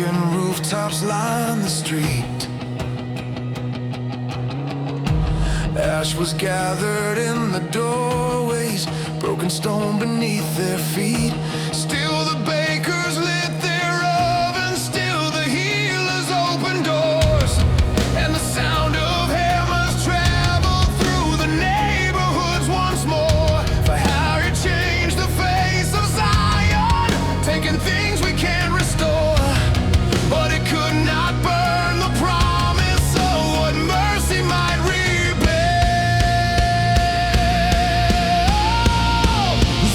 Broken rooftops line the street. Ash was gathered in the doorways, broken stone beneath their feet. Still the bakers lit their ovens, still the healers opened doors, and the sound of hammers traveled through the neighborhoods once more. For how you changed the face of Zion, taking things we can't restore, but it could not burn the promise of what mercy might rebuild.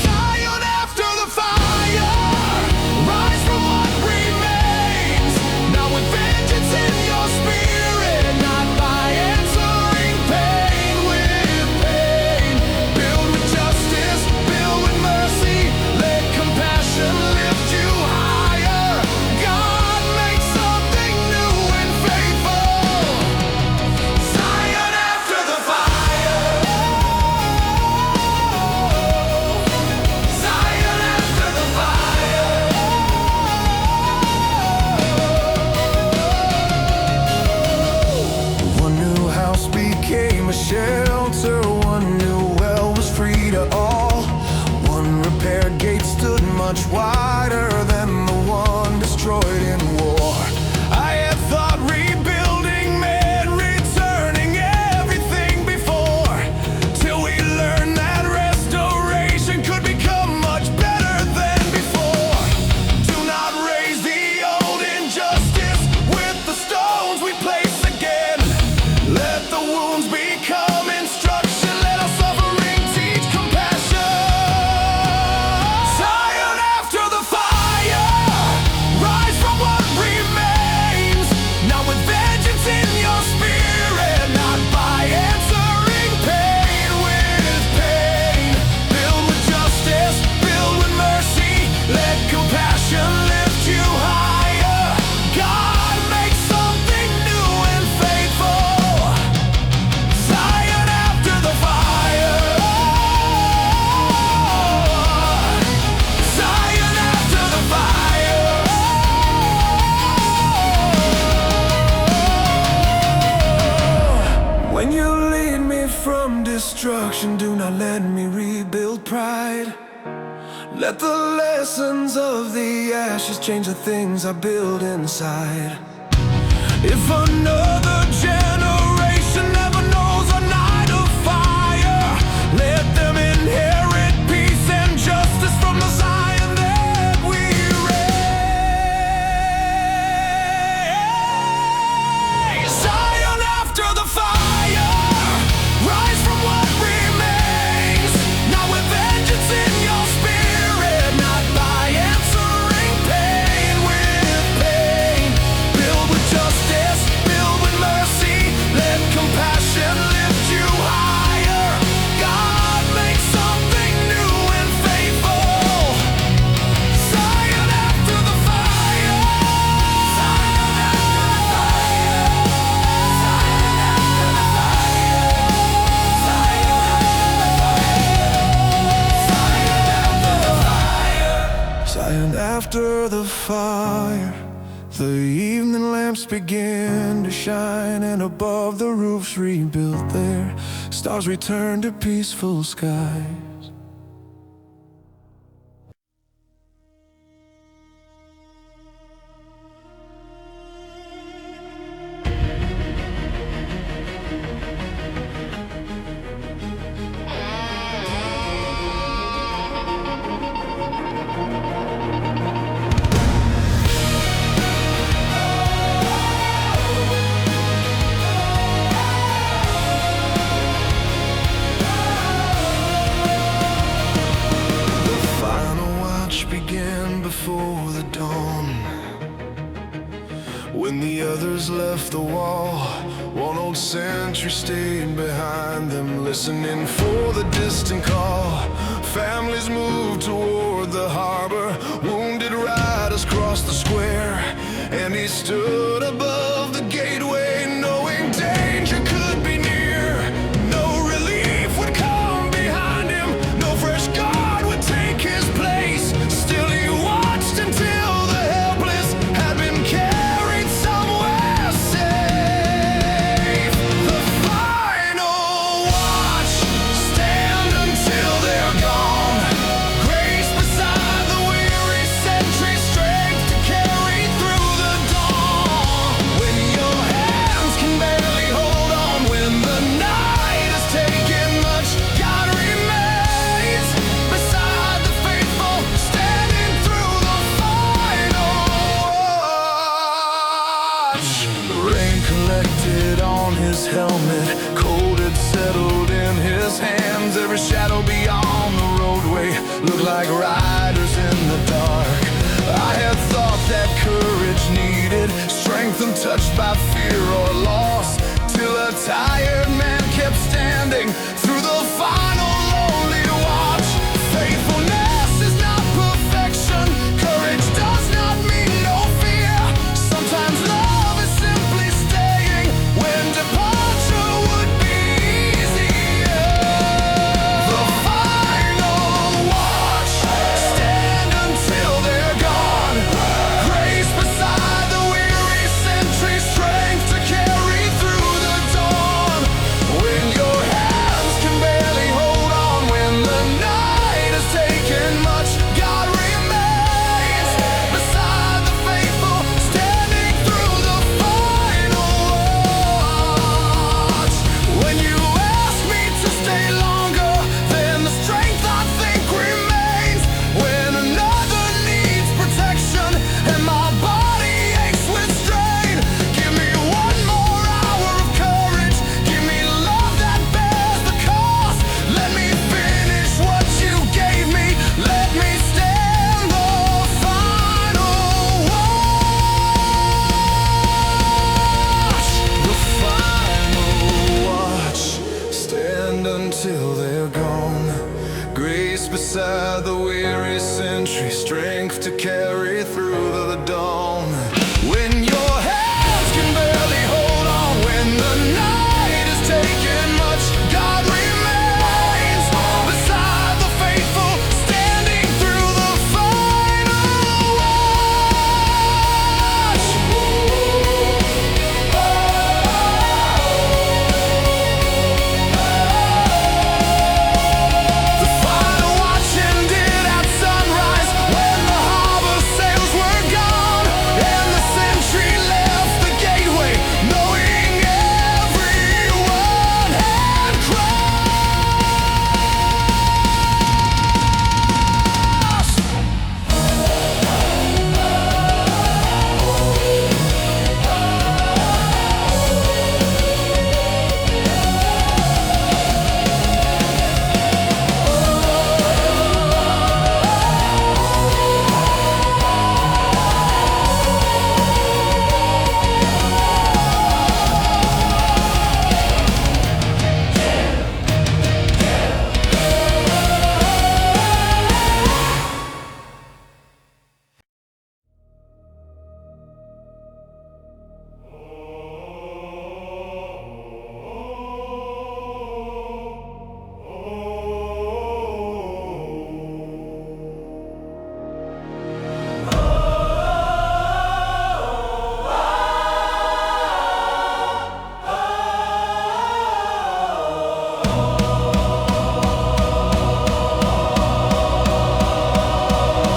Zion after the fire, rise from what remains, now with vengeance in your spirit, not by answering pain with pain. Build with justice, build with mercy, let compassion lift you higher. God make something new and faithful. Zion after the fire. Zion after the fire. One new house became a shelter, one new well was free to all. One repaired gate stood much wider than the one destroyed in war. I had thought rebuilding meant returning everything before, till we learned that restoration could become much better than before. Do not raise the old injustice with the stones we place again. Let the wounds become instruction, let our suffering teach compassion. Zion after the fire, rise from what remains, now with vengeance in your spirit, not by answering pain with pain. Build with justice, build with mercy, let compassion lift you higher. God make something new and faithful. Zion after the fire. Zion after the fire. When you lead me from destruction, do not let me rebuild pride. Let the lessons of the ashes change the things I build inside. If another generation never knows a night of fire, let them inherit peace and justice from the Zion that we raise. Zion after the fire, rise from what remains, now with vengeance in your spirit, not by answering pain with pain. Build with justice, build with mercy, let compassion lift you higher. God make something new and faithful. Zion after the fire. Zion after the fire. Zion after the fire. The evening lamps begin to shine, and above the roofs rebuilt there, stars return to peaceful skies. Before the dawn, when the others left the wall, one old sentry stayed behind them, listening for the distant call. Families moved toward the harbor, wounded riders crossed the square, and he stood above the gateway, knowing danger could be near. No relief would come behind him, no fresh guard would take his place. Still he watched until the helpless had been cared his helmet, cold had settled in his hands. Every shadow beyond the roadway looked like riders in the dark. I had thought that courage needed strength untouched by fear or loss, till a tired man kept standing through the final lonely watch. Faithfulness is not perfection, courage does not mean no fear. Sometimes love is simply staying when departure would be easier. The final watch, stand until they're gone. Grace beside the weary sentry, strength to carry through the dawn. When your hands can barely hold on, when the night has taken much, God remains beside the faithful, standing through the final watch. When you ask me to stay longer, then the strength I think remains. When another needs protection and my body aches with strain, give me one more hour of courage, give me love that bears the cost. Let me finish what you gave me, let me stand the final watch. The final watch, stand until they're gone. Grace beside the weary sentry, strength to carry through the dawn. When your hands can barely hold on, when the night has taken much, God remains beside the faithful, standing through the final watch. The final watch ended at sunrise, when the harbor sails were gone, and the sentry left the gateway, knowing everyone had crossed.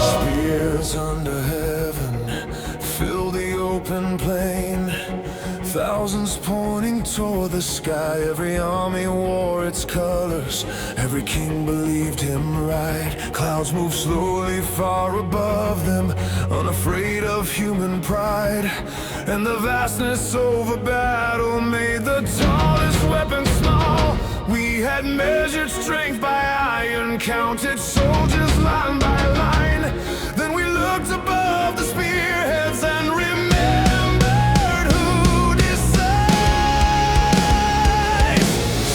Spears under heaven fill the open plain, thousands pointing toward the sky. Every army wore its colors, every king believed him right. Clouds moved slowly far above them, unafraid of human pride. And the vastness over battle made the tallest weapon small. We had measured strength by iron, counted soldiers line by line. Then we looked above the spearheads and remembered who decides.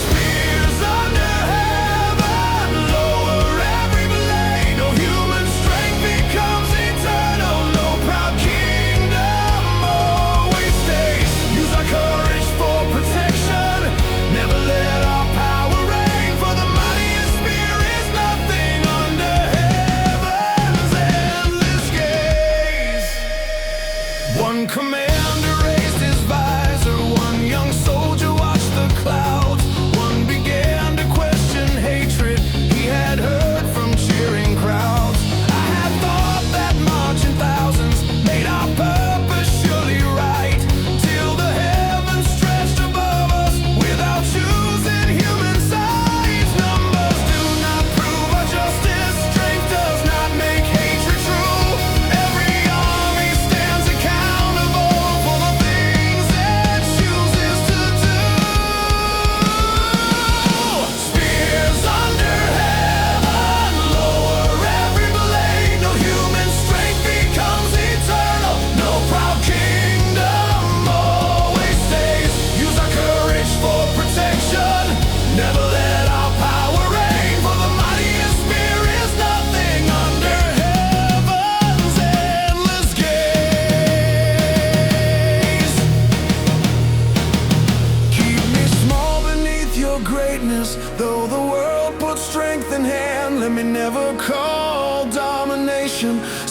Spears under heaven, lower every blade. No human strength becomes eternal, no proud kingdom always stays. Use our courage for protection, never let our power reign. For the mightiest spear is nothing under heaven's endless gaze. One commander raised his visor, one young soldier watched the clouds. One began to question hatred he had heard from cheering crowds. I had thought that marching thousands made our purpose surely right, till the heavens stretched above us without choosing human size. Numbers do not prove our justice, strength does not make hatred true. Every army stands accountable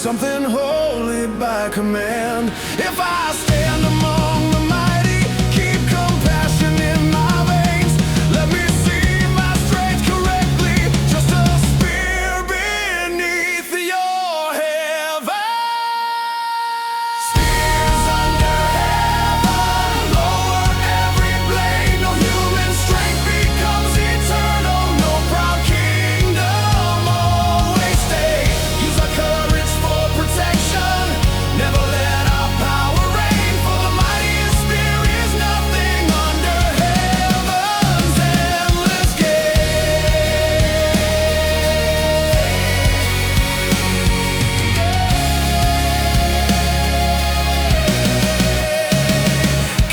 something holy by command. If I stand among the mighty, keep compassion in my veins. Let me see my strength correctly, just a spear beneath your heaven. Spears under heaven, lower every blade. No human strength becomes eternal. No proud kingdom always stay. Use our courage for protection. Never let our power reign. For the mightiest spear is nothing under heaven's endless gate.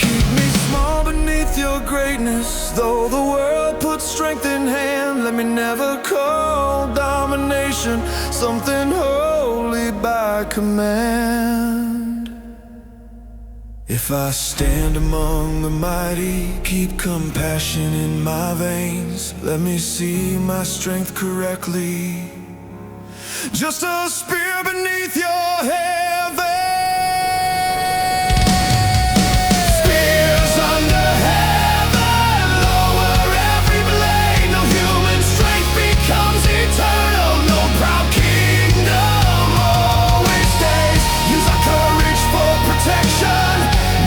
Keep me small beneath your greatness. Though the world puts strength in hand, let me never call domination something holy by command. If I stand among the mighty, keep compassion in my veins. Let me see my strength correctly, just a spear beneath your heaven. Spears under heaven, lower every blade. No human strength becomes eternal. No proud kingdom always stays. Use our courage for protection.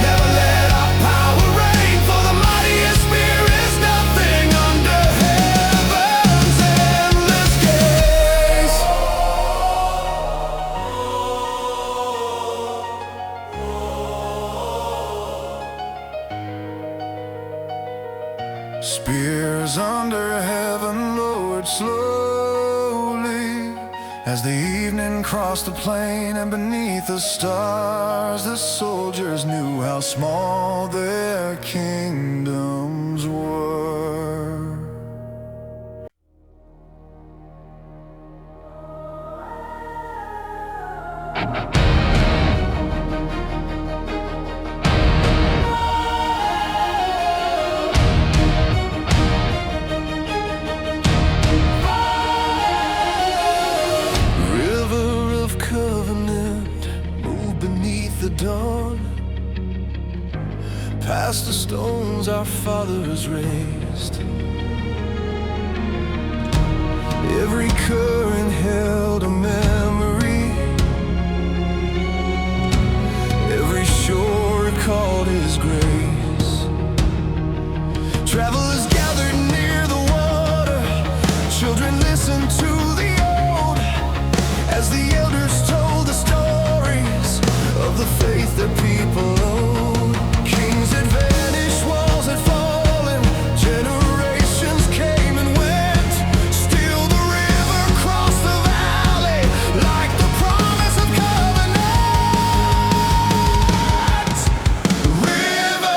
Never let our power reign. For the mightiest spear is nothing under heaven's endless gaze. Spears under heaven lowered slowly as the evening crossed the plain, and beneath the stars the soldiers knew how small their kingdoms were. River of covenant, move beneath the dawn, past the stones our fathers raised. Every current held a memory, every shore recalled his grace. Travelers gathered near the water, children listened to the old, as the elders told the stories of the faith that people owed. Kings had vanished, walls had fallen, generations came and went. Still the river crossed the valley like the promise of covenant. The river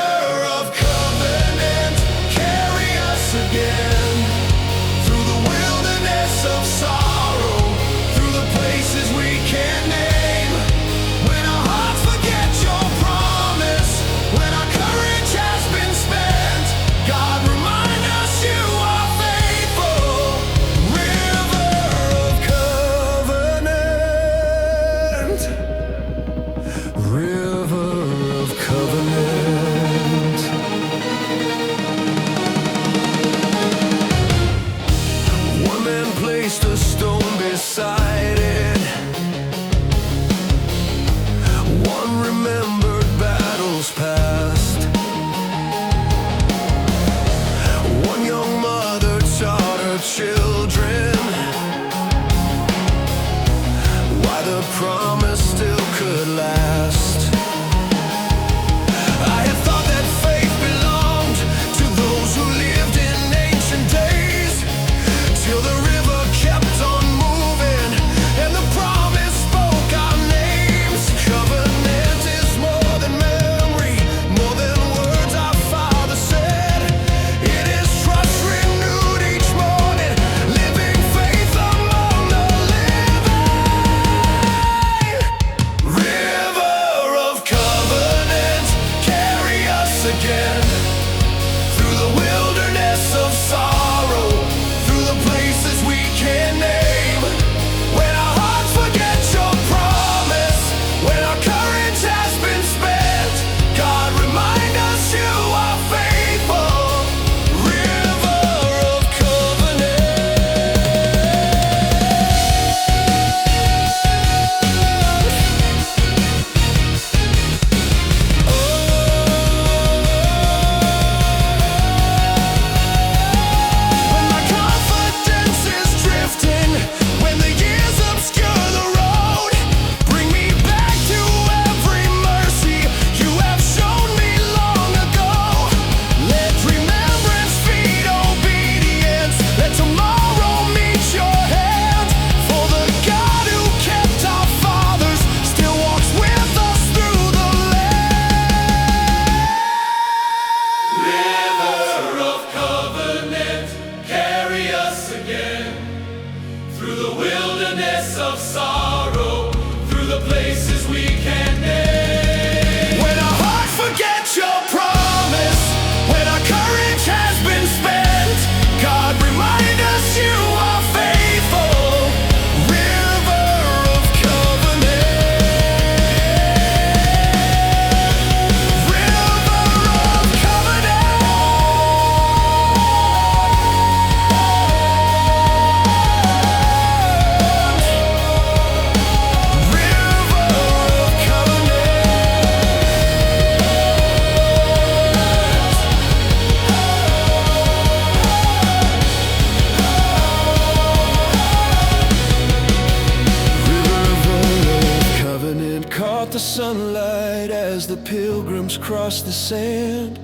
sunlight as the pilgrims crossed the sand,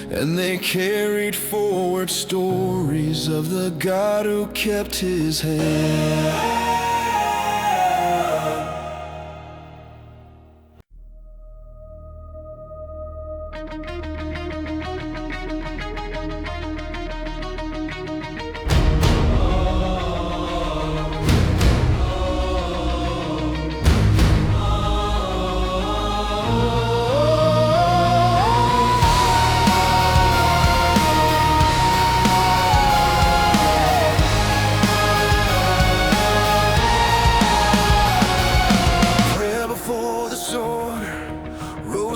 and they carried forward stories of the God who kept his hand.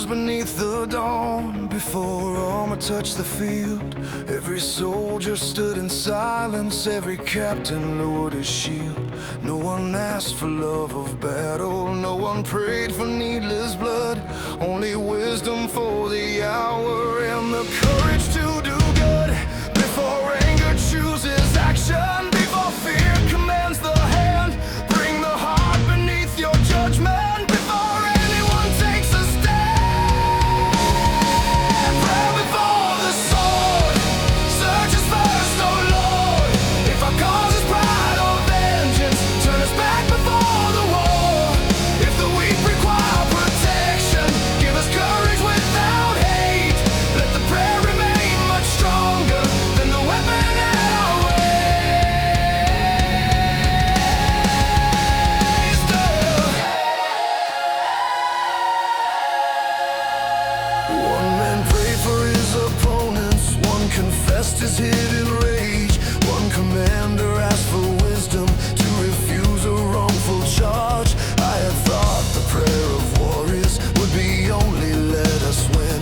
Beneath the dawn, before armor touched the field, every soldier stood in silence, every captain lowered his shield. No one asked for love of battle, no one prayed for needless blood, only wisdom for the hour and the courage to do good. Before anger chooses action, before fear commands the hand, bring the heart beneath your judgment before anyone takes a stand. His hidden rage, one commander asked for wisdom to refuse a wrongful charge. I had thought the prayer of warriors would be only let us win,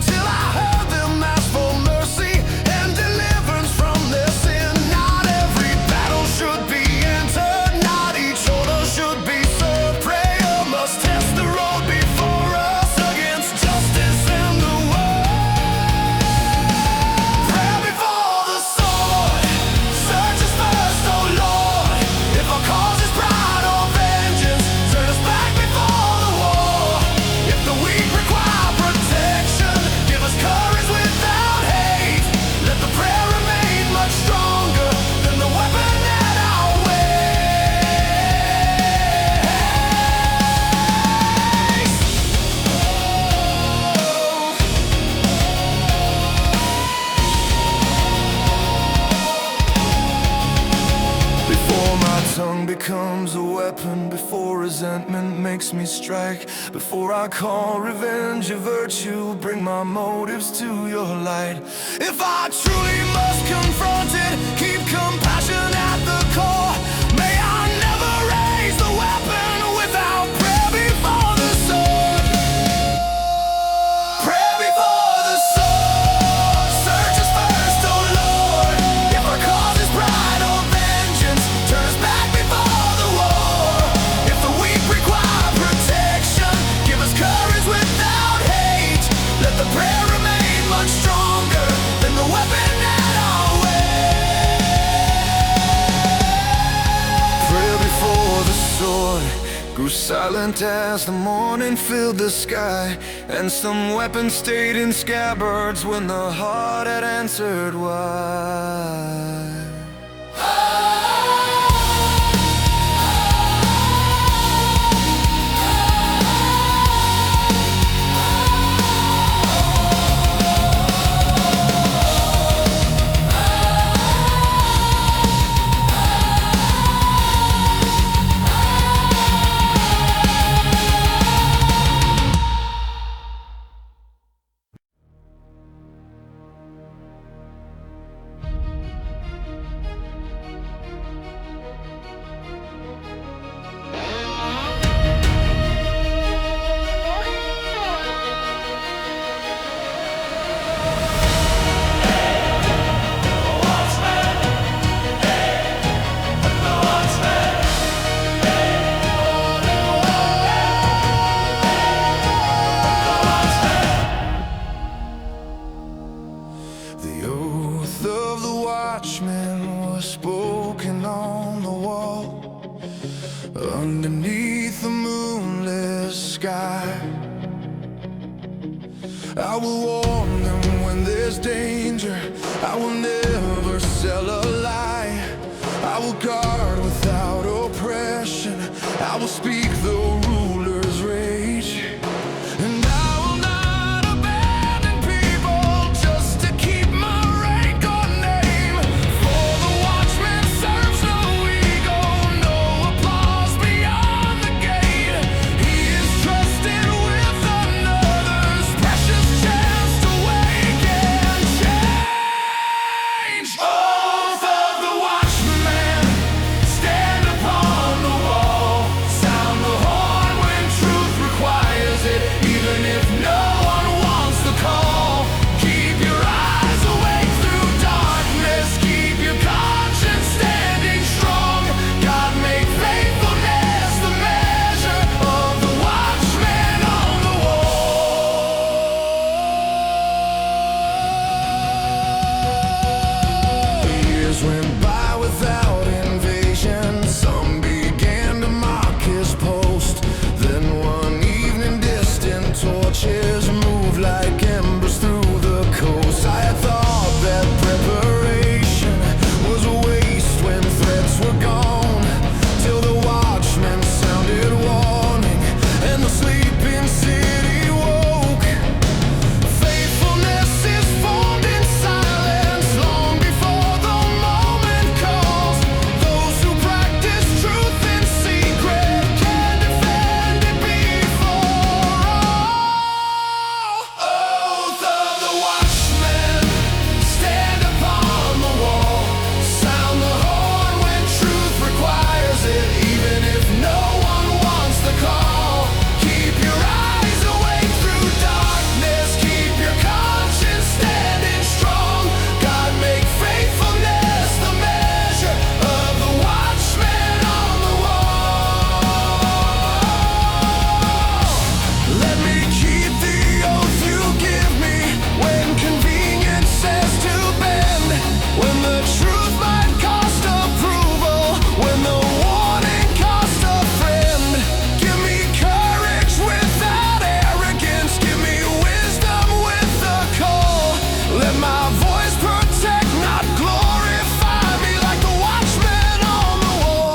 till I heard them ask for mercy and deliverance from their sin. Not every battle should be entered, not each order should be served. Prayer must test the road before us against justice and the world. Tongue becomes a weapon, before resentment makes me strike, before I call revenge a virtue, bring my motives to your light. If I truly must confront it, keep compassion at the core. May I never raise the weapon without prayer before the sword. Prayer before the sword. Search us first, oh Lord. If our cause is pride or vengeance, turn us back before the war. If the weak require protection, give us courage without hate. Let the prayer remain much stronger than the weapon at our way. Prayer before the sword grew silent as the morning filled the sky, and some weapons stayed in scabbards when the heart had answered why. sky. I will warn them when there's danger. I will never sell a lie. I will guard without oppression. I will speak the ruler's rage. And I will not abandon people just to keep my rank or name. For the watchman serves no ego, no applause beyond the gate. He is trusted with another's precious chance to wake and change. Oath of the watchman, stand upon the wall. Sound the horn when truth requires it, even if no one wants the call. Keep your eyes awake through darkness. Keep your conscience standing strong. God make faithfulness the measure of the watchman on the wall. Years went by without invasion. Some began to mock his post. Then one evening distant torches moved like embers through the coast. I had thought that preparation was a waste when threats were gone, till the watchman sounded warning and the sleeping city woke. Faithfulness is formed in silence long before the moment calls. Those who practice truth in secret can defend it before all. Oath of the watchman, stand upon the wall. Sound the horn when truth requires it, even if no one wants the call. Keep your eyes awake through darkness. Keep your conscience standing strong. God make faithfulness the measure of the watchman on the wall. Let me keep the oath you give me when convenience says to bend. When the truth might cost approval, when the warning cost a friend. Give me courage without arrogance. Give me wisdom with the call. Let my voice protect, not glorify me, like the watchman on the wall.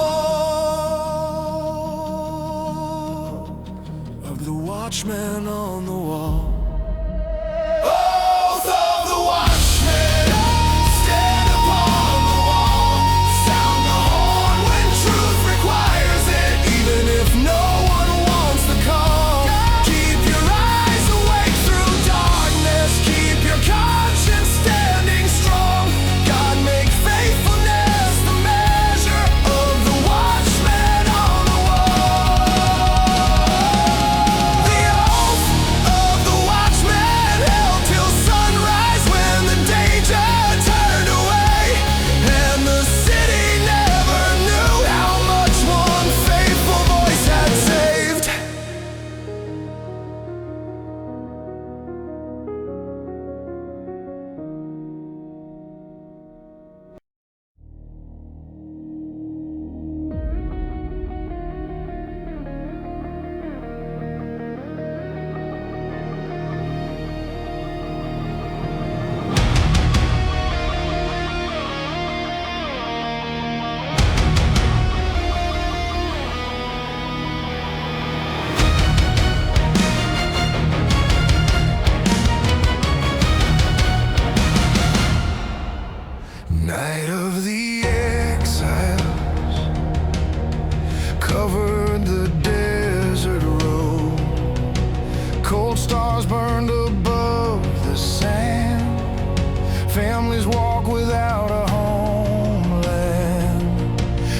Of the watchman on the wall. Oath of the watchman, stand upon the wall. Sound the horn when truth requires it, even if no one wants the call. Keep your eyes awake through darkness. Keep your conscience standing strong. God make faithfulness the measure of the watchman on the wall. The oath of the watchman held till sunrise, when the danger turned away, and the city never knew how much one faithful voice had saved. Night of the exiles covered the desert road. Cold stars burned above the sand. Families walk without a homeland,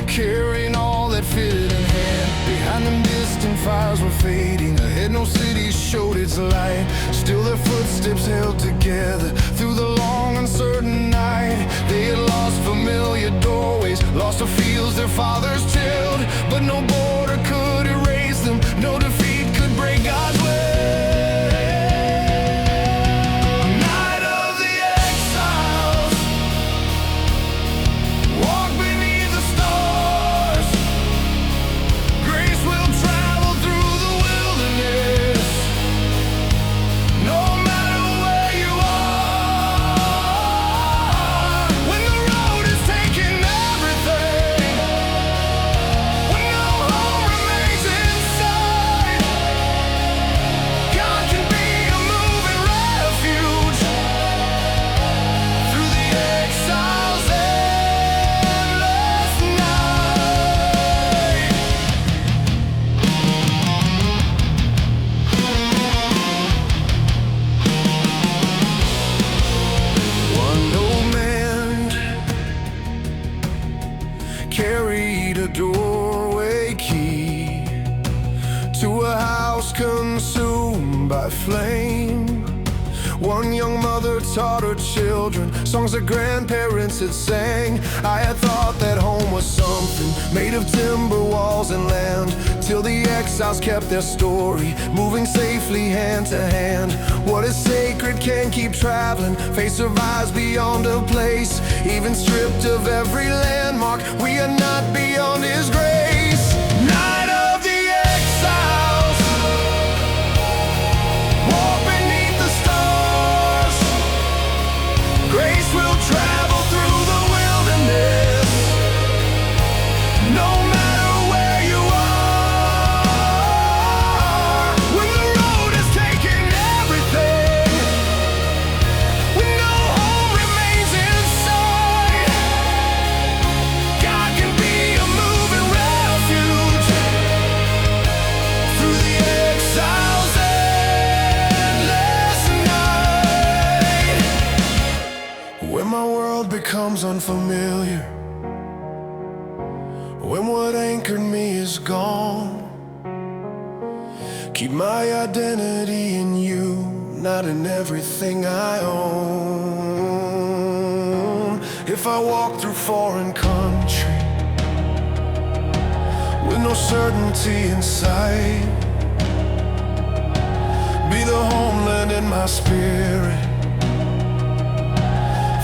carrying all that fitted in hand. Behind them distant fires were fading. Ahead no city showed its light. Still their footsteps held together through the long uncertain night. They had lost familiar doorways, lost the fields their fathers tilled, but no border could erase them, no defeat could break God's will. Night of the exiles, walk beneath the stars. Grace will travel through the wilderness. house consumed by flame. One young mother taught her children songs that grandparents had sang. I had thought that home was something made of timber walls and land, till the exiles kept their story, moving safely hand to hand. What is sacred can keep traveling, faith survives beyond a place. Even stripped of every landmark, we are not beyond His grace. Night of the exiles, walk beneath the stars. Grace will travel through the wilderness, no matter where you are. When the road has taken everything, when no home remains inside, God can be a moving refuge through the exile's endless night. When my world becomes unfamiliar, when what anchored me is gone, keep my identity in You, not in everything I own. If I walk through foreign country with no certainty in sight, be the homeland in my spirit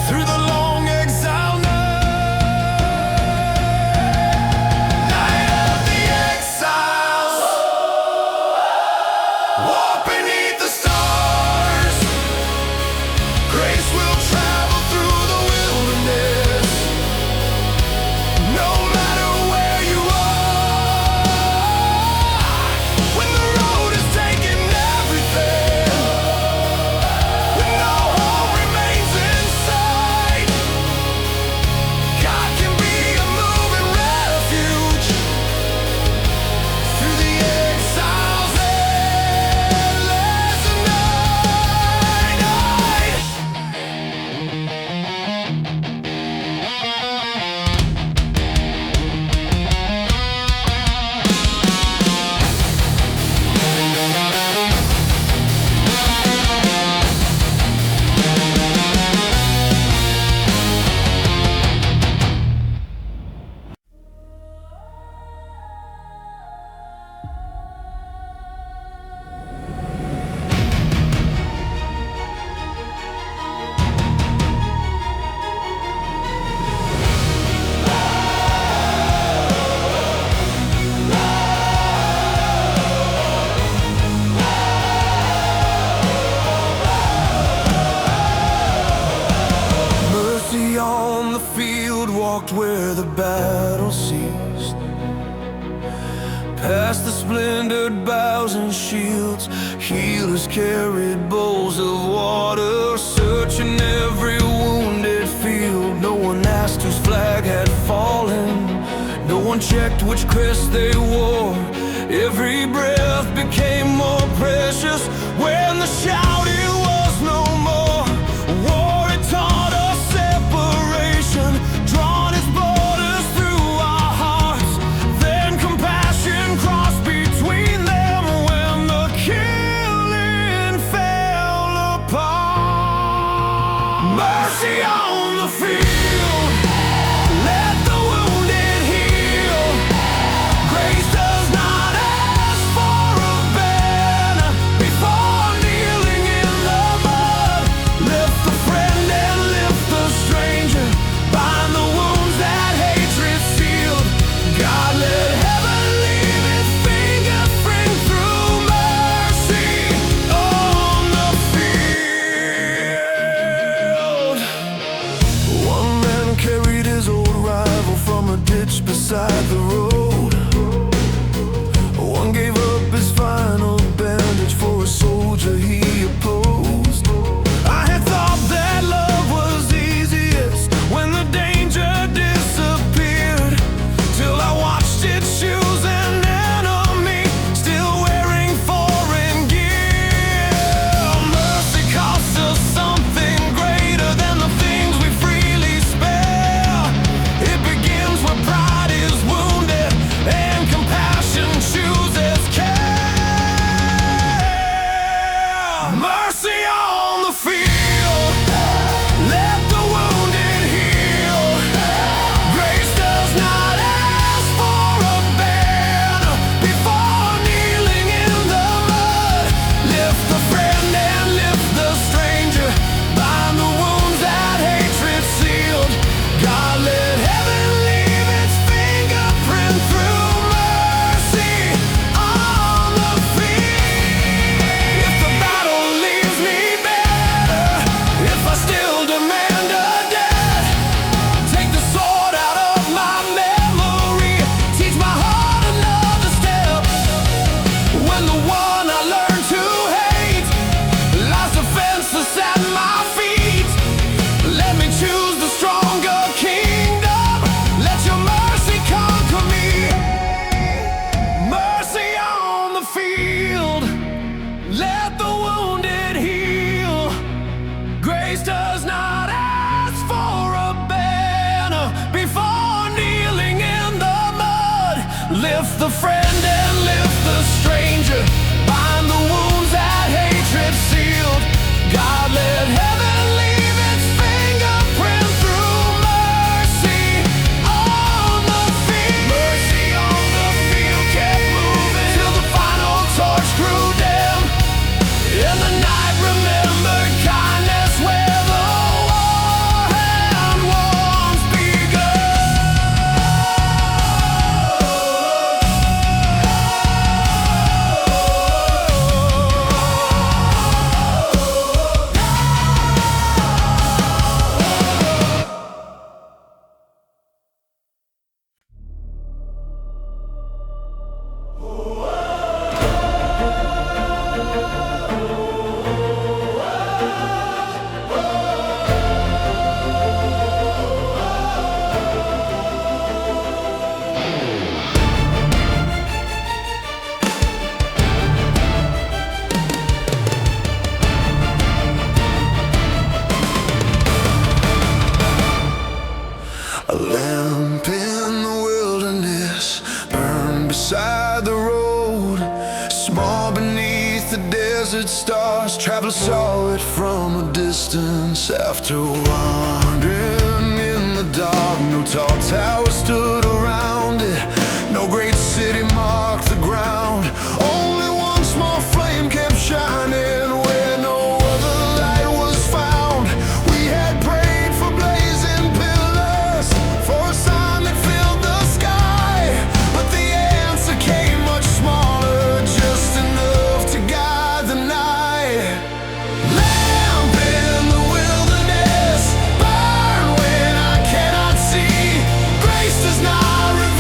through the long exile night. Night of the exiles, walk beneath the stars. Grace will travel through the wilderness, no matter where you are. When the road has taken everything, when no home remains inside, God can be a moving refuge through the exile's endless night. Mercy on the field, walked where the battle ceased, past the splintered bows and shields. Healers carried bowls of water, searching every wounded field. No one asked whose flag had fallen, no one checked which crest they wore. Every breath became more precious when the shouting was no more. War had taught us separation, drawn its borders through our hearts. Then compassion crossed between them when the killing fell apart. Mercy on the field, let the wounded heal. Grace does not ask for a bed. Let the wounded heal. Grace does not ask for a banner before kneeling in the mud. Lift the friend and lift the stranger. Bind the wounds that hatred sealed. God, let heaven leave its fingerprint through mercy on the field. Mercy on the field kept moving till the final torch grew dim. In the night remembered kindness where the war had once a lamp in the wilderness, burned beside the road. Small beneath the desert stars, travelers saw it from a distance. After wandering in the dark, no tall tower stood around it. No great city marked the ground. Only one small flame kept shining where no other light was found. We had prayed for blazing pillars, for a sign that filled the sky, but the answer came much smaller, just enough to guide the night. Lamp in the wilderness, burn when I cannot see. Grace does not reveal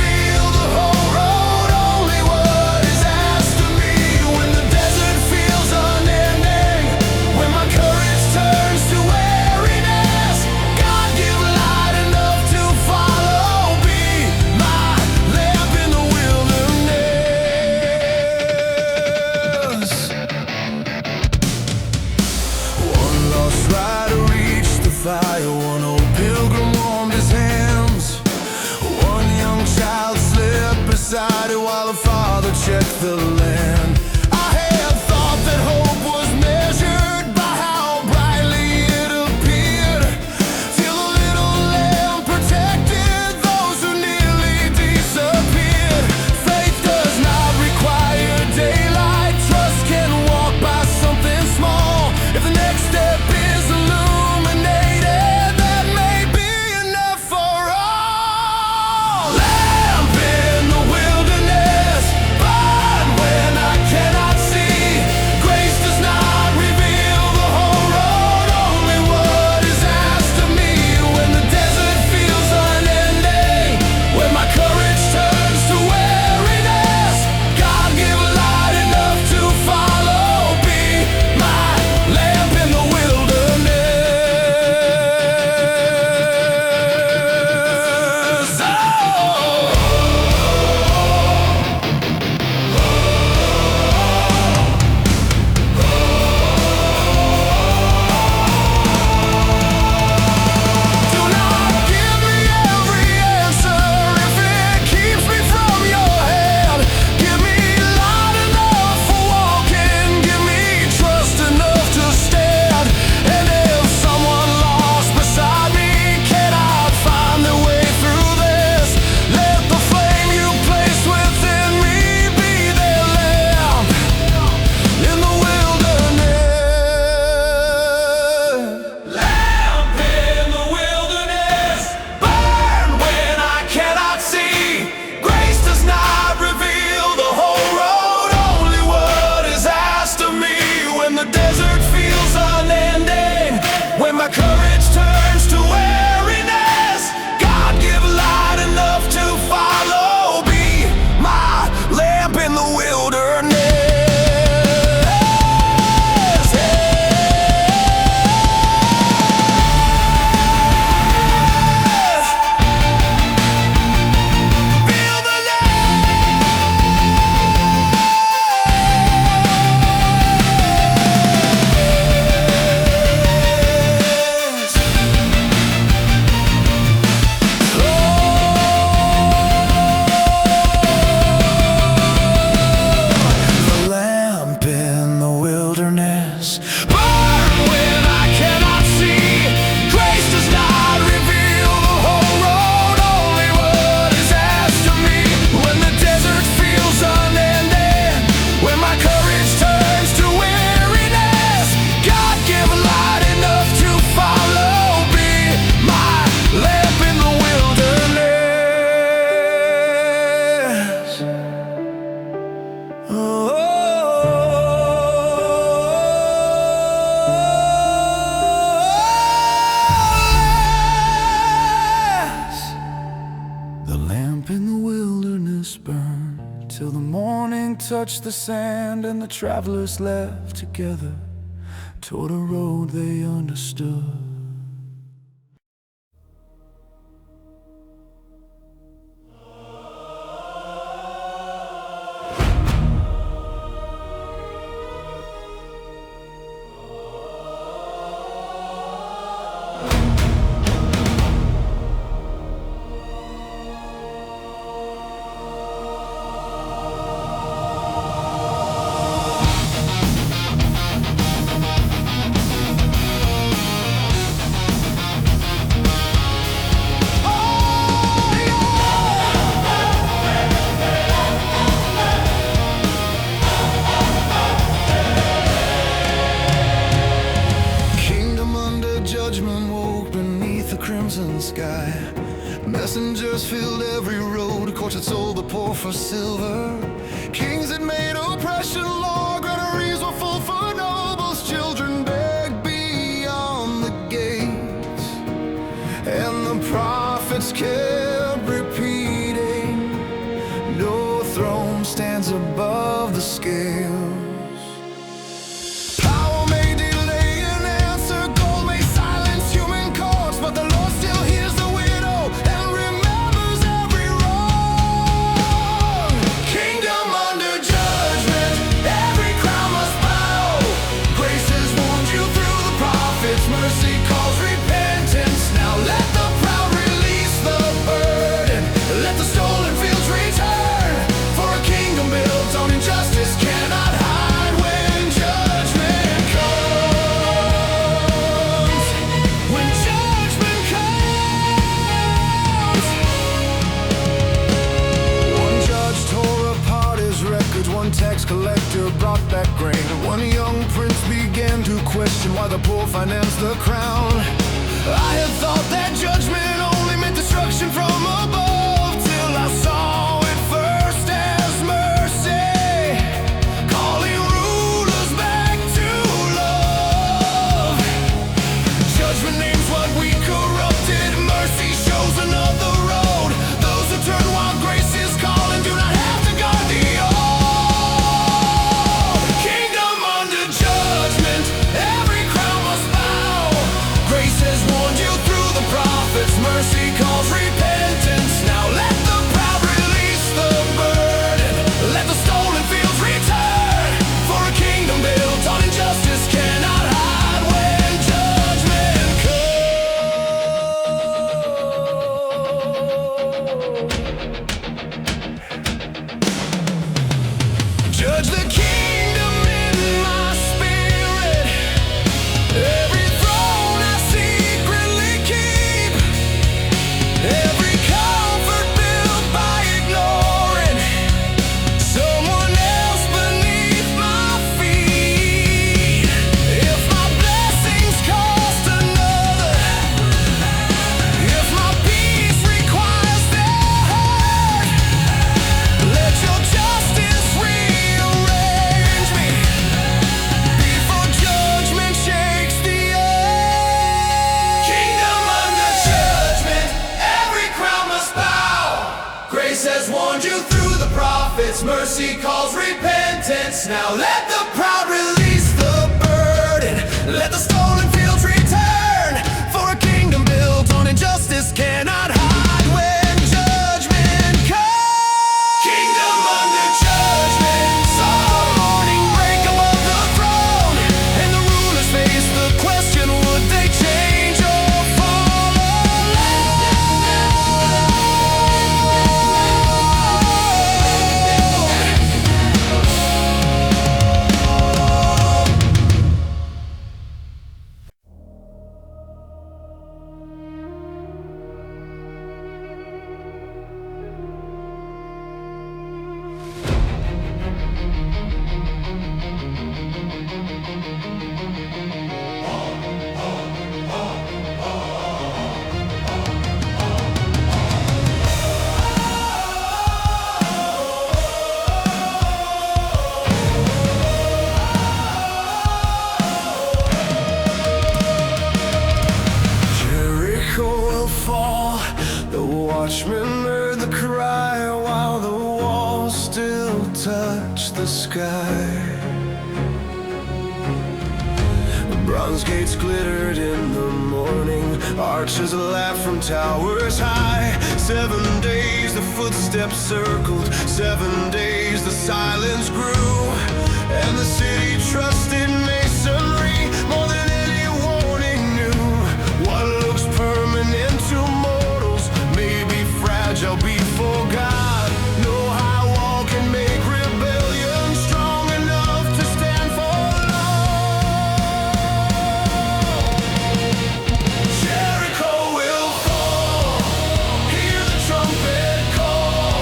touched the sand, and the travelers left together toward a road they understood. Judgment woke beneath the crimson sky. Messengers filled every road, courts had sold the poor for silver. Kings had made oppression law, granaries were full for nobles. Children begged beyond the gates, and the prophets kept repeating, no throne stands above the scales. Tax collector brought back grain. One young prince began to question why the poor financed the crown. I had thought that judgment only meant destruction from above, till I saw it first as mercy, calling rulers back to love. Judgment names what we corrupted, mercy shows another road. Those who turn while grace is calling do not have to guard the oath. Mercy calls repentance. Now let the proud release the burden. Let the stolen fields return. For a kingdom built on injustice cannot hide when judgment comes. Judge the kingdom in my spirit. Every throne I secretly keep. Every comfort built by ignoring someone else beneath my feet. If my blessings cost another, if my peace requires their hurt, let your justice rearrange me before judgment shakes the earth. Kingdom under judgment, every crown must bow. Grace has warned you through the prophets, mercy calls repentance. Now let the proud release the burden. Let the stolen fields return. For a kingdom built on injustice cannot hide when judgment comes. Kingdom under judgment, saw the morning break above the throne, and the rulers face the question, would they change or fall alone? sky. Bronze gates glittered in the morning, archers laughed from towers high. 7 days the footsteps circled, 7 days the silence grew, and the city trusted masonry more than any warning knew. What looks permanent to mortals may be fragile before God. No high wall can make rebellion strong enough to stand for long. Jericho will fall, hear the trumpet call.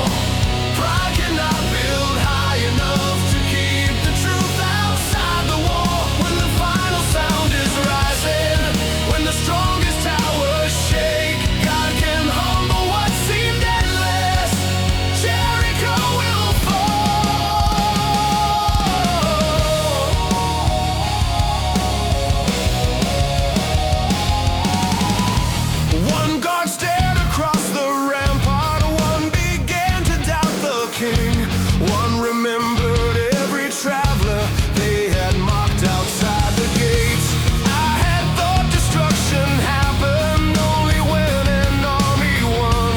Pride cannot build high enough to keep the truth outside the wall. When the final sound is rising, when the strongest towers shake, God can humble what seemed endless. Jericho will fall. One guard stared across the rampart, one began to doubt the king. One remembered every traveler they had mocked outside the gates. I had thought destruction happened only when an army won,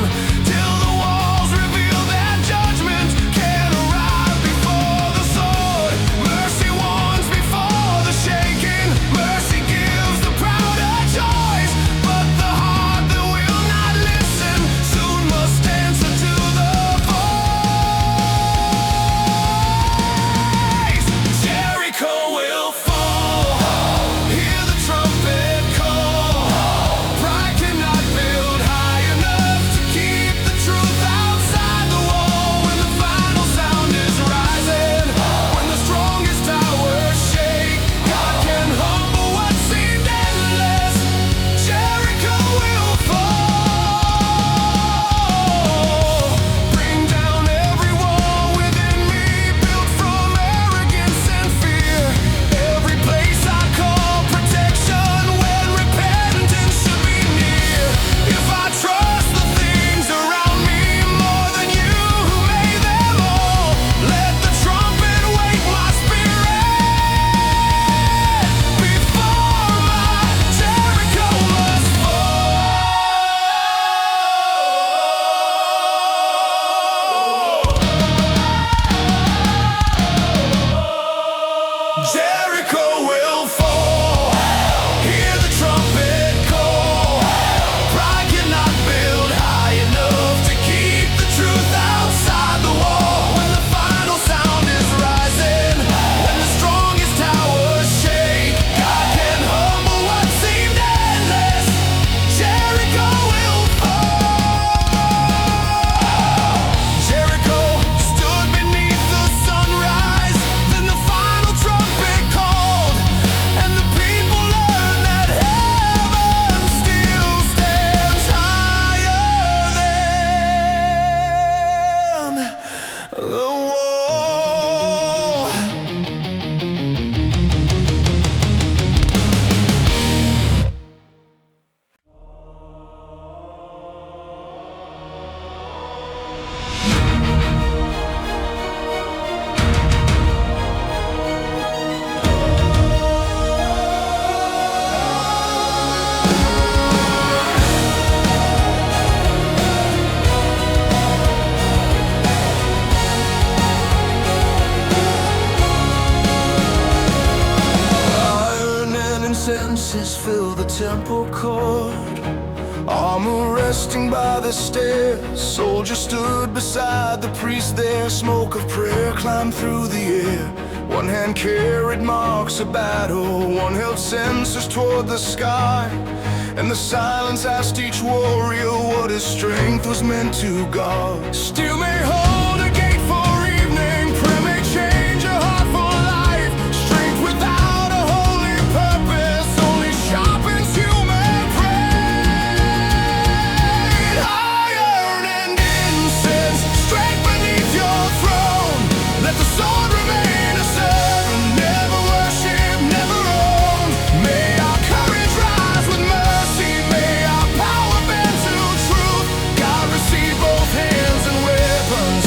till the walls reveal that judgment can arrive before the sword. Mercy warns before the shaking, mercy gives the proud a choice, but the heart that will not listen soon must answer to the voice. Jericho will fall, hear the trumpet call. Pride cannot build high enough to keep the truth outside the wall. When the final sound is rising, when the strongest towers shake, God can humble what seemed endless. Jericho will fall. Bring down every wall within me, built from arrogance and fear. Every place I call protection when repentance should be near. If I trust the things around me more than you who made them all, let the trumpet wake my spirit before my Jericho must fall. Jericho will fall, hear the trumpet call. Pride cannot build high enough to keep the truth outside the wall. When the final sound is rising, when the strongest towers shake, God can humble what seemed endless. Jericho will fall. Jericho stood beneath the sunrise, then the final trumpet called, and the people learned that heaven still stands higher than the wall. Iron and incenses fill the temple court, armor resting by the stairs. Soldiers stood beside the priest there, smoke of prayer climbed through the air. One hand carried marks of battle, one held censers toward the sky, and the silence asked each warrior what his strength was meant to guard. Steel may hold a gate for evening, prayer may change a heart for life. Strength without a holy purpose only sharpens human pride. Iron and incense, strength beneath your throne. Let the sword remain a servant, never worship, never own. May our courage rise with mercy, may our power bend to truth. God receive both hands and weapons,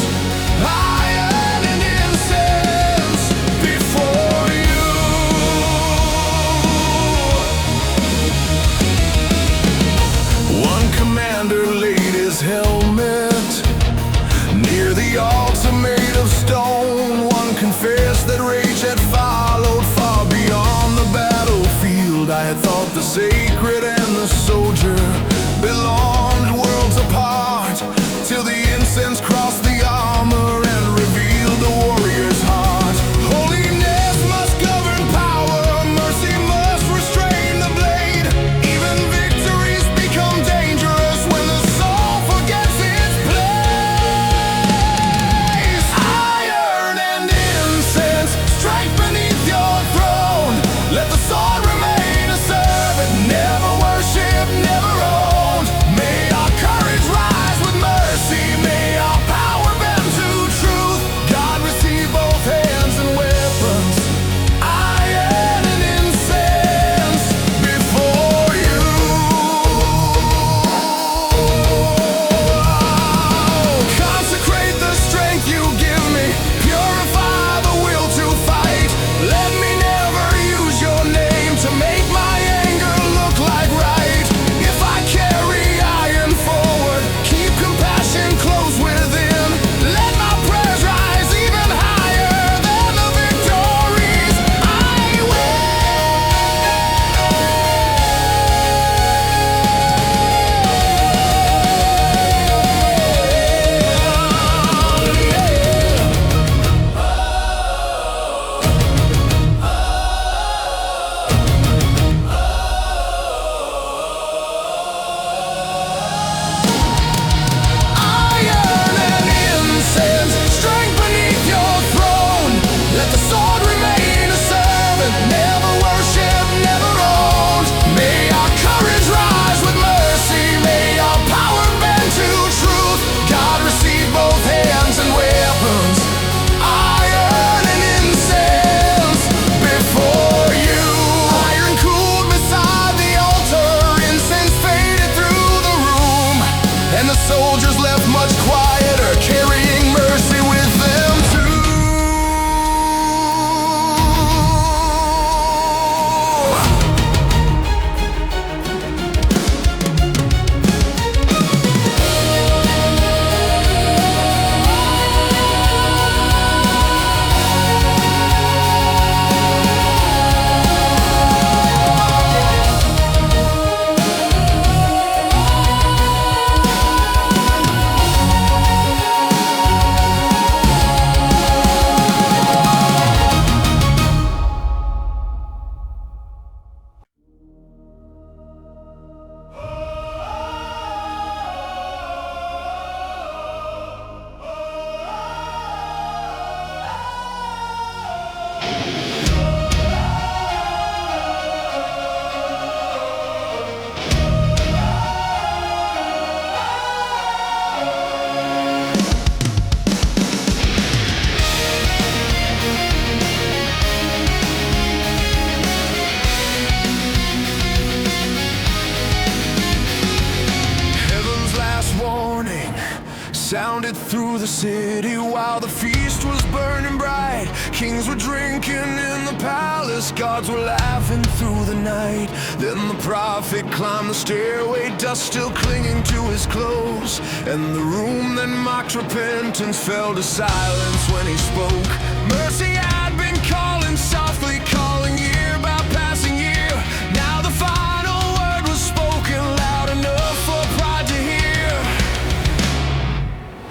sounded through the city while the feast was burning bright. Kings were drinking in the palace, gods were laughing through the night. Then the prophet climbed the stairway, dust still clinging to his clothes, and the room that mocked repentance fell to silence when he spoke. Mercy had been calling, softly calling year by passing year. Now the final word was spoken loud enough for pride to hear.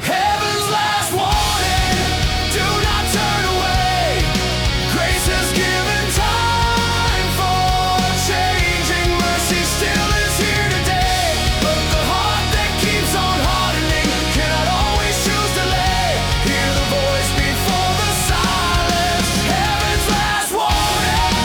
Heaven's last warning, do not turn away. Grace has given time for changing. Mercy still is here today, but the heart that keeps on hardening cannot always choose delay. Hear the voice before the silence. Heaven's last warning.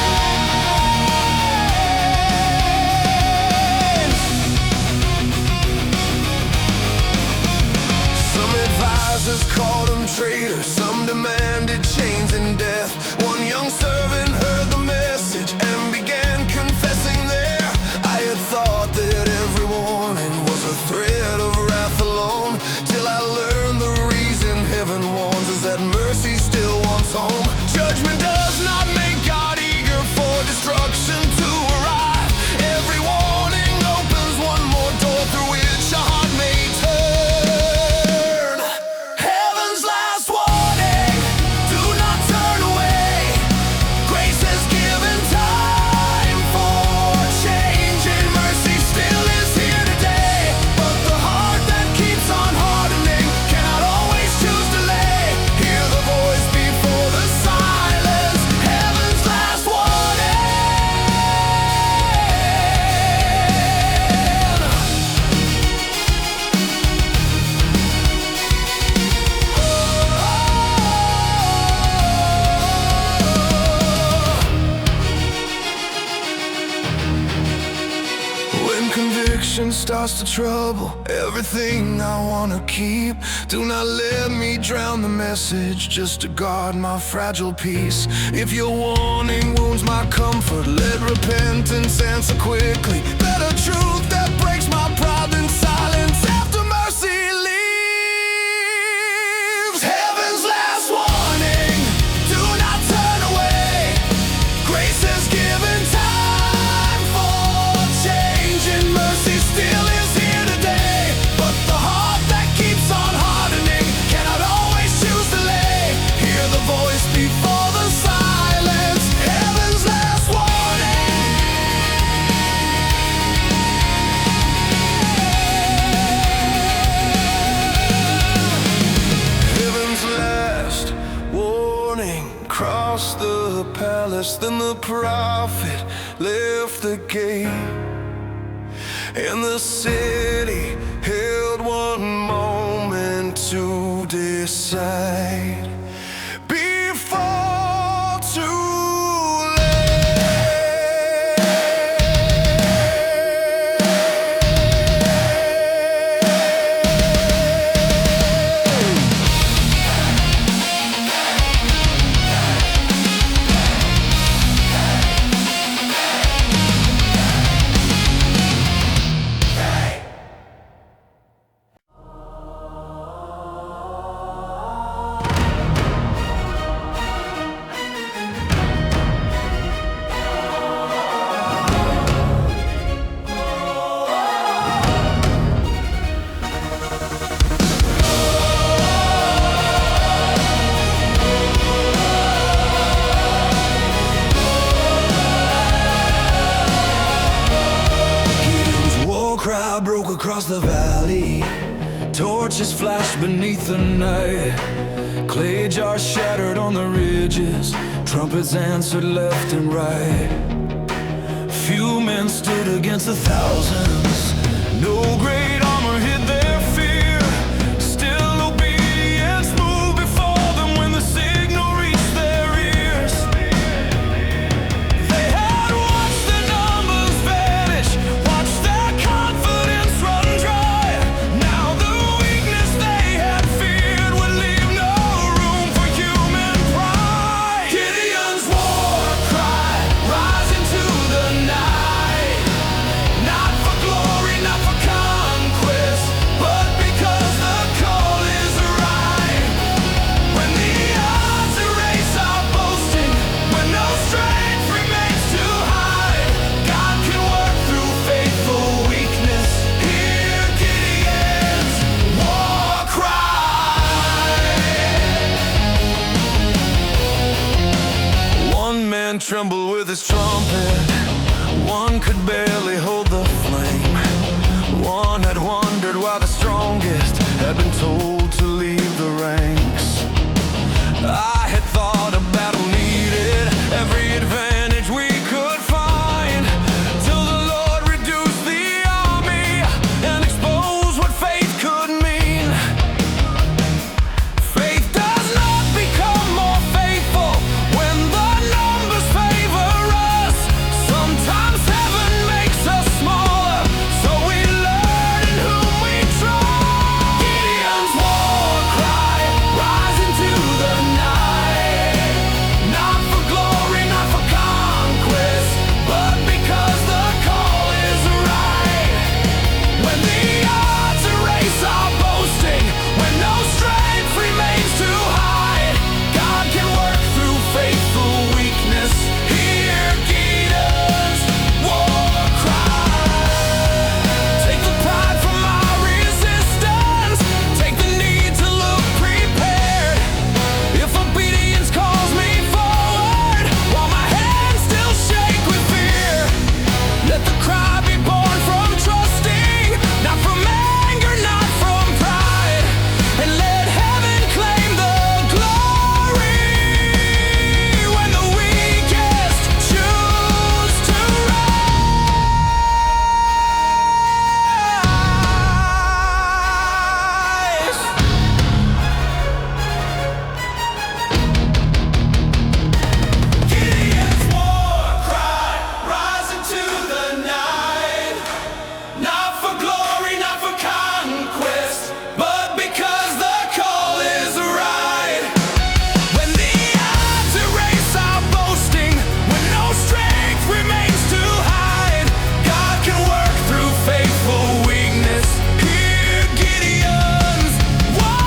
Some advisors called him traitor, some demanded chains and death. One young servant heard the message and began confessing there. I had thought that every warning was a threat of wrath alone, till I learned the reason heaven warns is that mercy still wants home. Judgment does not make God eager for destruction to arrive. Every warning opens one more door through which a heart may turn. Heaven's last warning, do not turn away. Grace has given time for change, and mercy still is here today, but the heart that keeps on hardening cannot always choose delay. Hear the voice before the silence. Heaven's last warning. When conviction starts to trouble everything I wanna keep, do not let me drown the message just to guard my fragile peace. If your warning wounds my comfort, let repentance answer quickly. Better truth that breaks my pride than silence after mercy leaves. Heaven's last warning, do not turn away. Grace has given time for change, and mercy still is here today, but the heart that keeps on hardening cannot always choose delay. Hear the voice before the silence. Heaven's last warning. Heaven's last warning crossed the palace, then the prophet left the gate, and the city held one moment to decide before too cry broke across the valley. Torches flashed beneath the night. Clay jars shattered on the ridges. Trumpets answered left and right. Few men stood against the thousands. No great armor hid their fear. Still obedience moved before them when the signal reached their ears. They had watched the numbers vanish, watched their confidence run dry. Now the weakness they had feared would leave no room for human pride. Gideon's war cry rising to the night. Not for glory, not for conquest, tremble with his trumpet. One could barely hold the flame. One had wondered why the strongest had been told to leave the ranks. I had thought a battle needed every advantage we could find, till the Lord reduced the army and exposed what faith could mean. Faith does not become more faithful when the numbers favor us. Sometimes heaven makes us smaller, so we learn in whom we trust. Gideon's war cry, rising to the night, not for glory, not for conquest, but because the call is right. When the odds erase our boasting, when no strength remains to hide, God can work through faithful weakness. Hear Gideon's war cry. Take the pride from our resistance, take the need to look prepared. If obedience calls me forward, while my hands still shake with fear, let the cry be born from trusting, not from anger, not from pride, and let heaven claim the glory when the weakest choose to rise. Gideon's war cry, rising to the night, not for glory, not for conquest, but because the call is right. When the odds erase our boasting, when no strength remains to hide, God can work through faithful weakness. Hear Gideon's war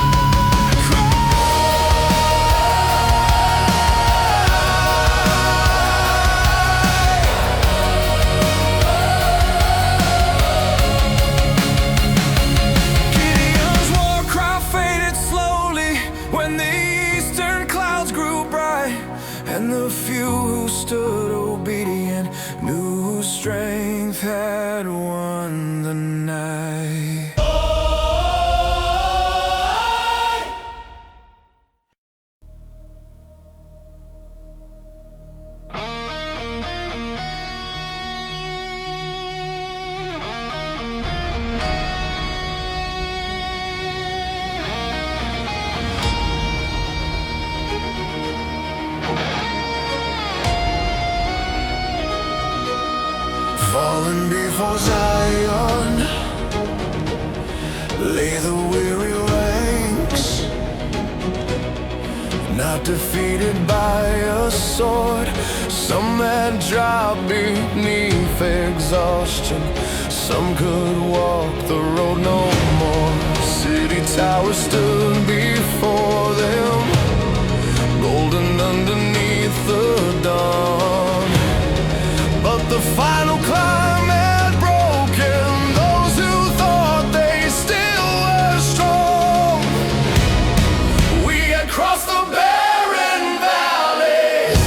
Gideon's war cry faded slowly when the eastern clouds grew bright, and the few who stood obedient knew whose strength had won the night. Falling before Zion, lay the weary ranks, not defeated by a sword. Some had dropped beneath exhaustion, some could walk the road no more. City towers stood before them, golden underneath the dawn. But the final climb had broken those who thought they still were strong. We had crossed the barren valleys,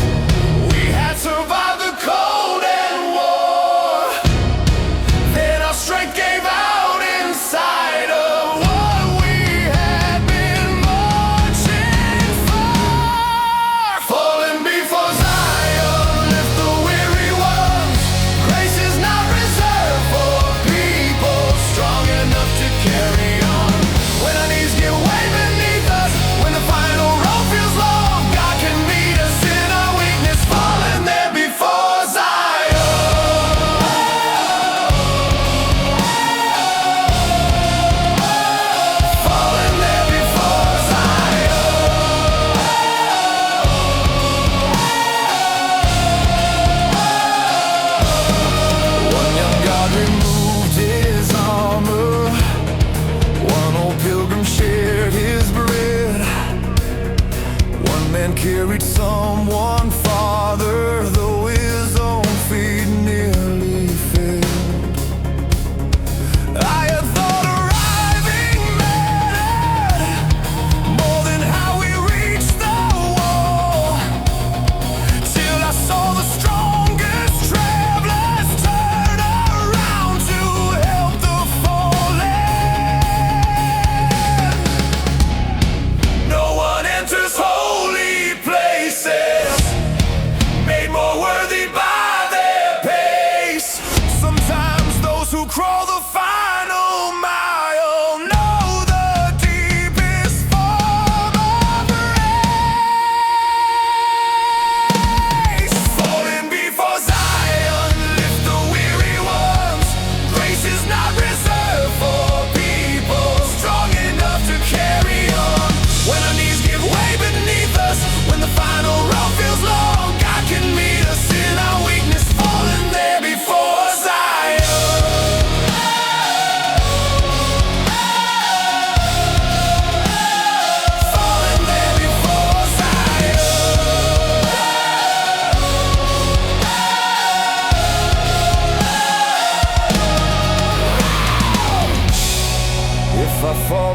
we had survived the cold and war. Then our strength gave out in sight of what we had been marching for. Falling before Zion, lift the weary ones,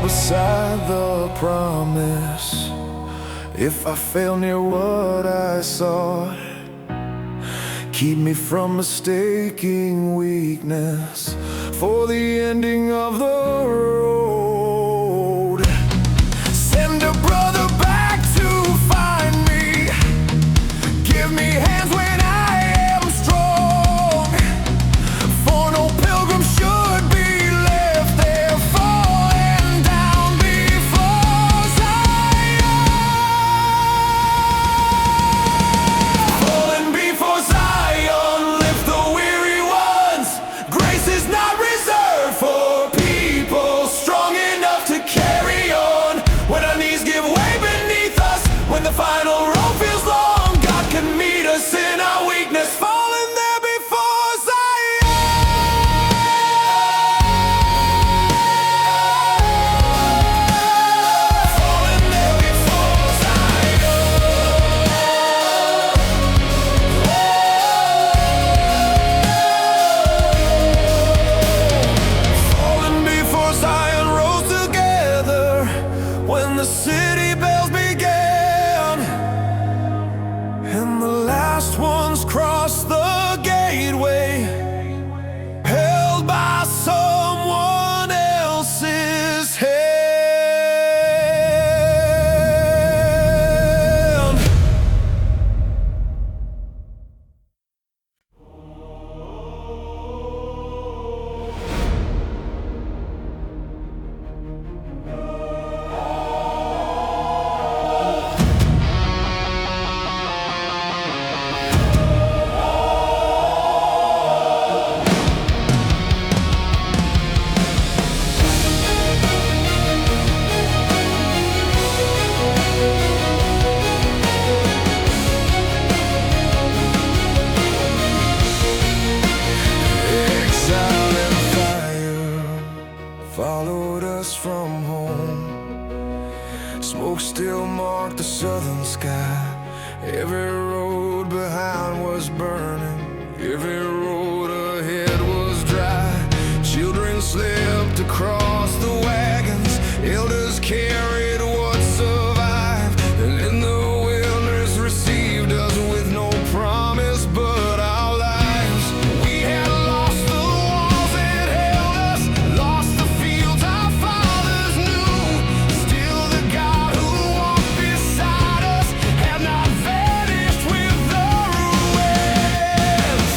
beside the promise. If I fail near what I saw, keep me from mistaking weakness for the ending of the road. Send a brother back to find me. Give me hands when I am strong. For no pilgrim should be left there falling down before Zion. Falling before Zion, lift the weary ones. Grace is not reserved for people strong enough to carry on. When our knees give way beneath us, when the final road feels long, God can meet us in our weakness. Falling there before Zion. Falling there before Zion. Falling before Zion rose together when the city bells began, and the last ones crossed the gateway, held by someone else's hand. Exile and fire followed us from home. Smoke still marked the southern sky. Every road behind was burning. Every road ahead was dry. Children slept across the wagons. Elders carried what survived. And in the wilderness received us with no promise but our lives. We had lost the walls that held us, lost the fields our fathers knew. Still the God who walked beside us had not vanished with the ruins.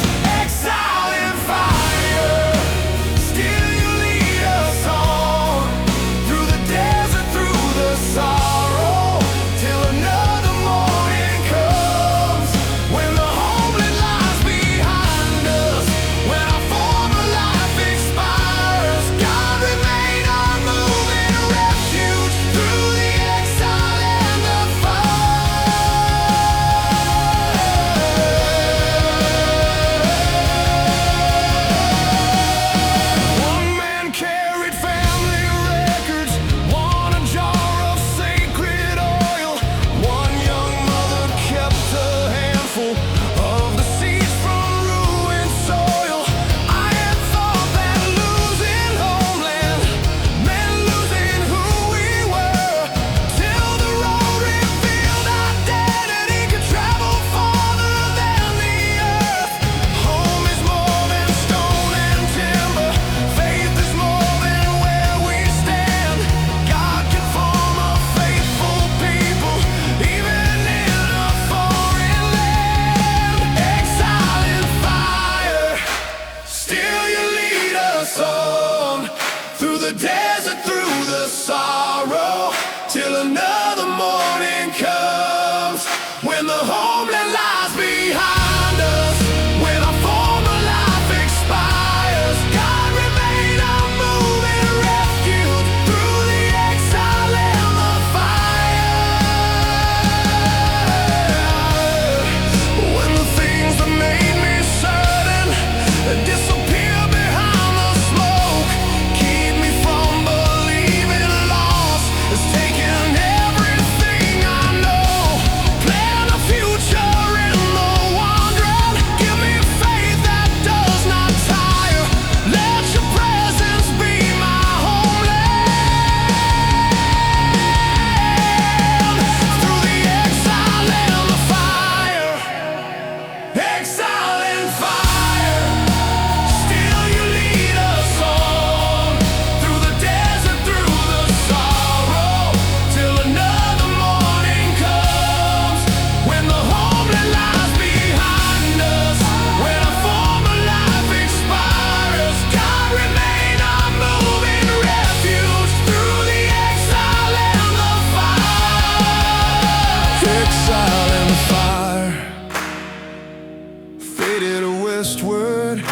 westward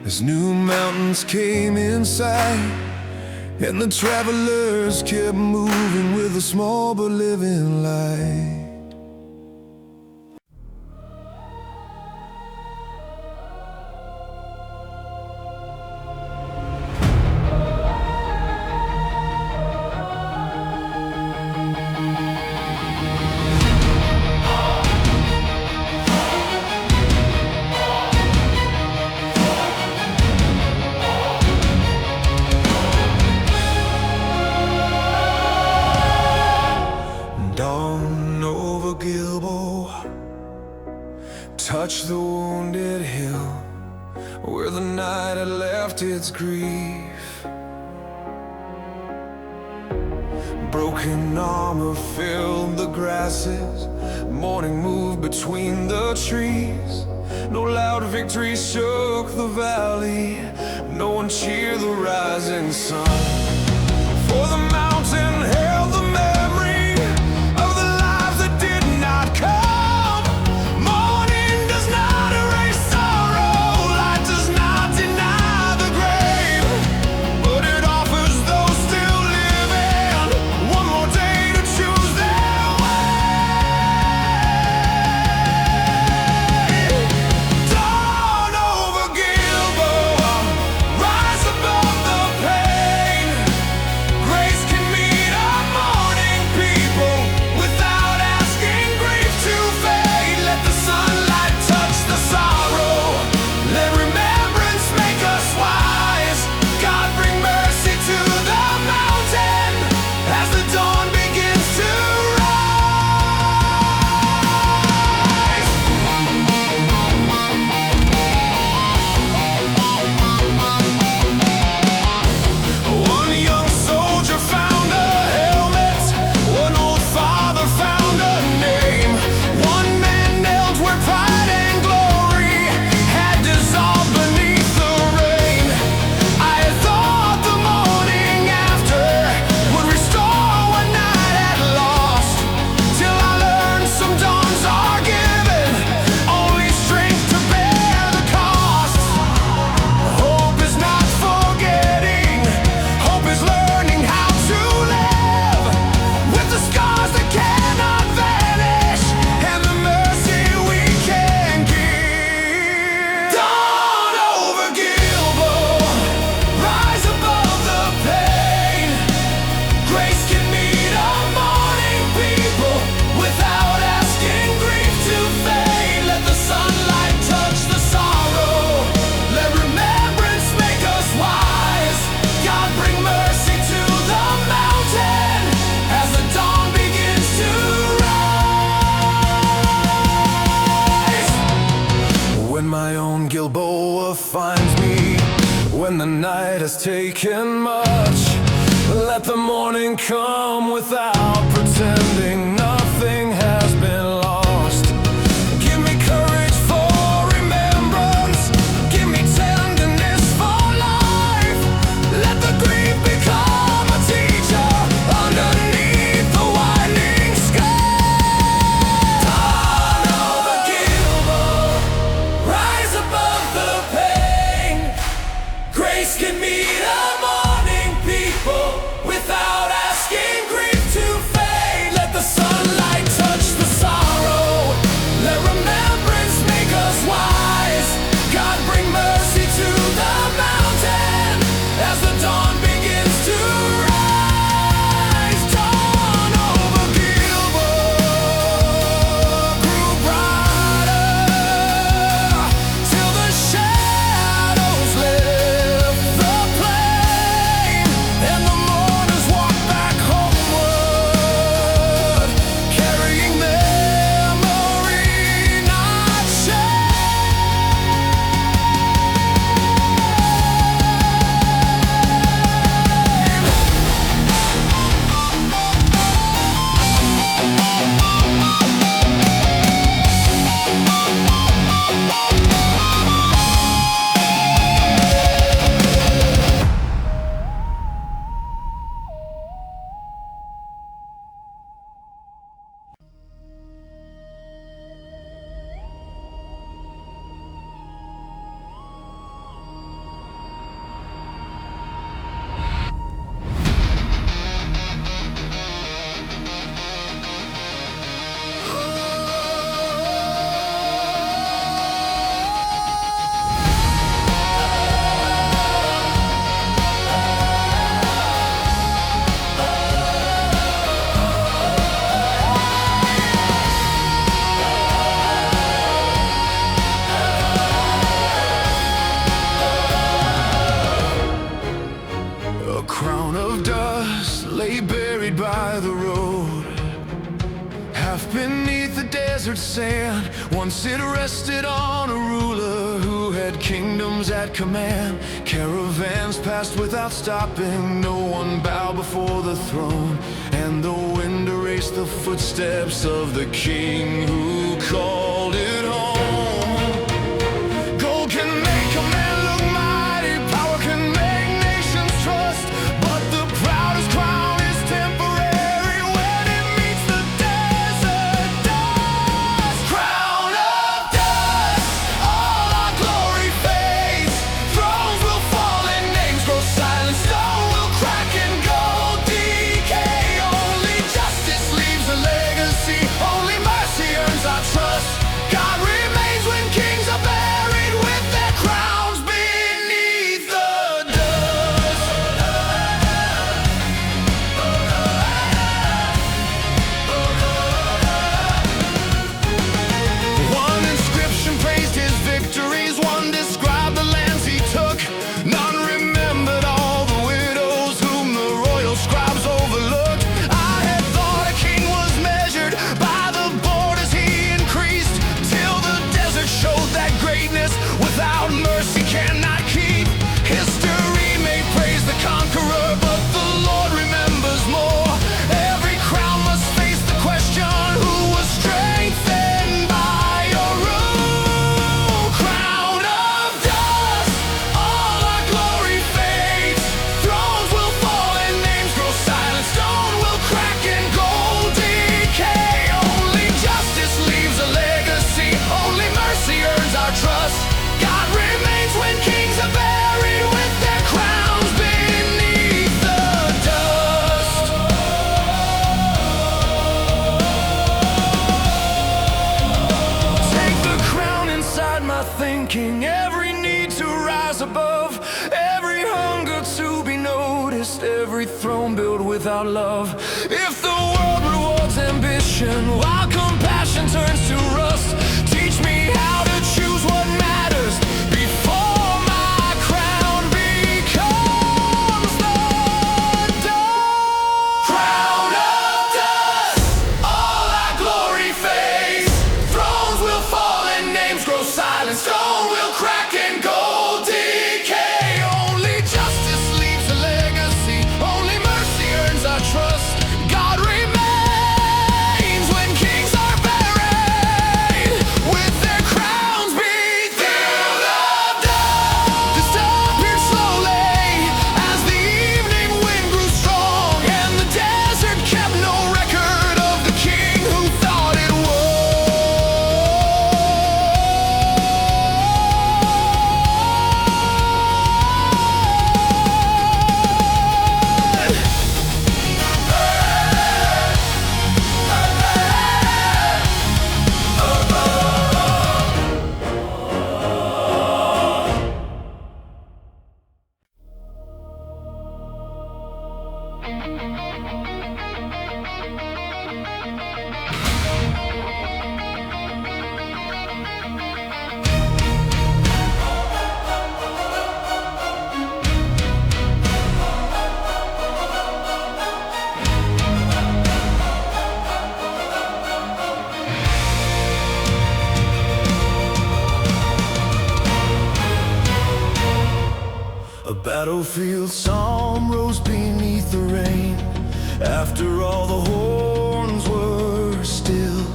as new mountains came in sight, and the travelers kept moving with a small but living light. Dawn over GILBOA, touch the wounded hill where the night had left its grief. Broken armor filled the grasses, morning moved between the trees. No loud victory shook the valley, no one cheered the rising sun. For the mountain held the memory of the lives that did not come. Morning does not erase sorrow, light does not deny the grave, but it offers those still living one more day to choose their way. Dawn over GILBOA, rise above the pain. Grace can meet our mourning people without asking grief to fade. Let the sunlight touch the sorrow, let remembrance make us wise. God, bring mercy to the mountain as the dawn begins to rise. One young soldier found a helmet, one old father found a name. One man knelt where pride and glory had dissolved beneath the rain. I had thought the morning after would restore what night had lost, till I learned some dawns are given only strength to bear the cost. Hope is not forgetting, hope is learning how to live with the scars that cannot vanish and the mercy we can give. Dawn over GILBOA, rise above the pain. Grace can meet our mourning people without asking grief to fade. Let the sunlight touch the sorrow, let remembrance make us wise. God, bring mercy to the mountain as the dawn begins to rise. When my own GILBOA finds me, when the night has taken much, let the morning come without pretending nothing has been lost. Give me courage for remembrance, give me tenderness for life. Let the grief become a teacher underneath the widening sky. Dawn over GILBOA, rise above the pain. Grace can meet our mourning people without asking grief to fade. Let the sunlight touch desert sand. Once it rested on a ruler who had kingdoms at command. Caravans passed without stopping, no one bowed before the throne. And the wind erased the footsteps of the king who called it home. Gold can make a man look mighty, power can make nations trust, but the proudest crown is temporary when it meets the desert dust. Crown of dust, all our glory fades. Thrones will fall and names grow silent. Stone will crack and gold decay. Only justice leaves a legacy. Only mercy earns our trust. God remains when kings are buried with their crowns beneath the dust. One inscription praised his victories, one described the lands he took. None remembered all the widows whom the royal scribes overlooked. I had thought a king was measured by the borders he increased, till the desert showed that greatness without mercy cannot keep. History may praise the conqueror, but the Lord remembers more. Every crown must face the question, who was strengthened by your rule? Crown of dust, all our glory fades. Thrones will fall and names grow silent. Stone will crack and gold decay. Only justice leaves a legacy. Only mercy earns our trust. God remains when kings are buried with their crowns beneath the dust. Take the crown inside my thinking, every need to rise above, every hunger to be noticed, every throne built without love. If the world rewards ambition while compassion turns to rust, teach me how to choose what matters before my crown becomes the dust. Crown of dust, all our glory fades. Thrones will fall and names grow silent. Stone will crack and gold decay. Only justice leaves a legacy. Only mercy earns our trust. God remains when kings are buried with their crowns beneath the dust. Disappeared slowly as the evening wind grew strong, and the desert kept no record of the king who thought it was. A battlefield psalm rose beneath the rain. After all the horns were still,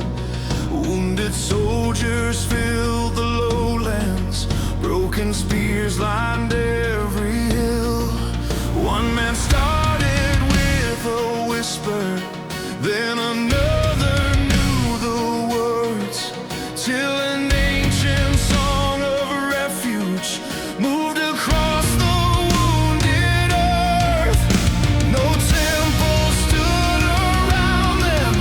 wounded soldiers filled the lowlands. Broken spears lined every hill. One man started with a whisper, then another knew the words, till an ancient song of refuge moved across the wounded earth. No temple stood around them,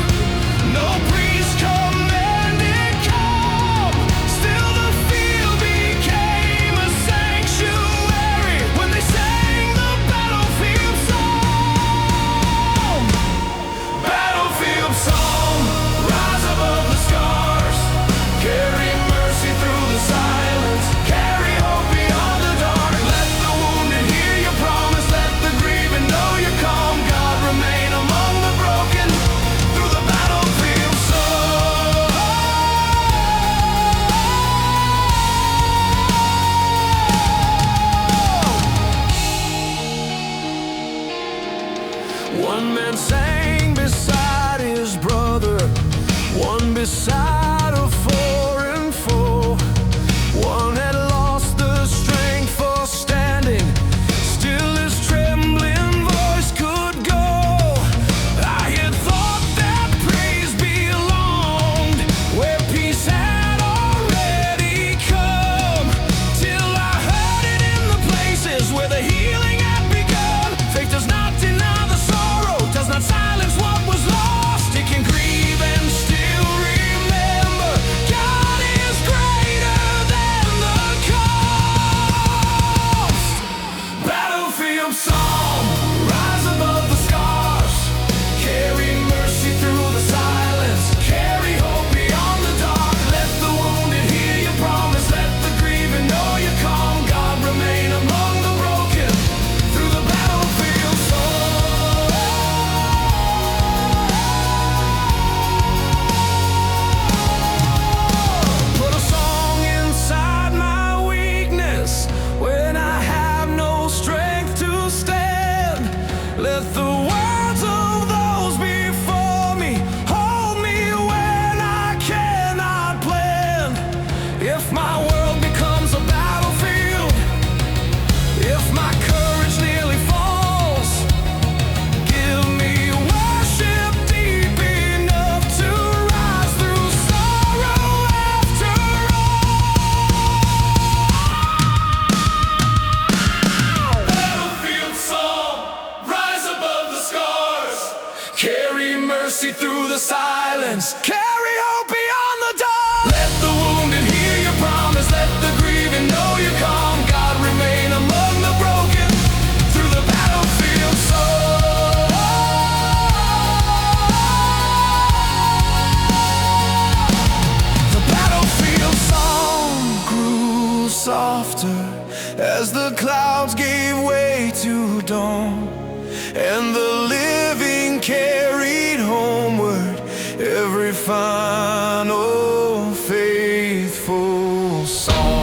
no priest commanded calm. Still the field became a sanctuary when they sang the battlefield song. Battlefield song. One man sang beside his brother, one beside a foreign foe. One had lost the strength for standing, still his trembling voice could go. I had thought that praise belonged where peace had already come, till I heard it in the places where the healing had begun. Faith does not deny the sorrow, does not silence what was lost. It can grieve and still remember God is greater than the cost. Battlefield song, rise above the scars, carry mercy through the silence, carry hope beyond the dark. Let the wounded hear your promise, let the grieving know you calm. God remain among the broken through the battlefield song. Put a song inside my weakness when I have no strength to stand. Let the words of those before me hold me when I cannot plan. If my world becomes a battlefield, if my courage nearly falls, give me worship deep enough to rise through sorrow after all. Battlefield song, rise above the scars, carry mercy through the silence, carry hope beyond the dark. Let the wounded hear your promise, let the grieving know you calm. God remain among the broken through the battlefield song. The battlefield song grew softer as the clouds gave way to dawn, and the living carried homeward every final faithful song.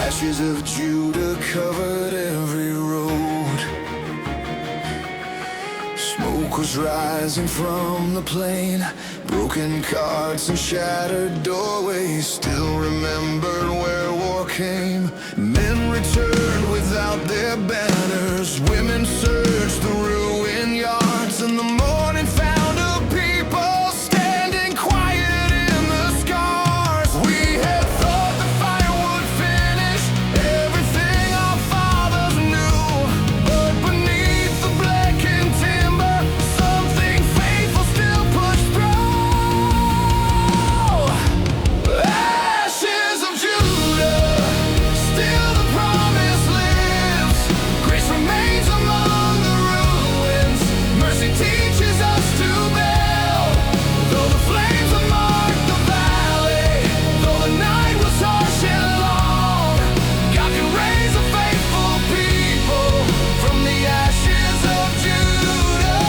Ashes of Judah covered every road. Smoke was rising from the plain. Broken carts and shattered doorways still remembered where war came. Men returned without their banners. Women searched the ruined yards, and the morning found a people standing quiet in the scars. We had thought the fire would finish everything our fathers knew, but beneath the blackened timber, something faithful still pushed through. Ashes of Judah, still the promise lives. Grace remains among the ruins. Mercy teaches us to build. Though the flames have marked the valley, though the night was harsh and long, God can raise a faithful people from the ashes of Judah.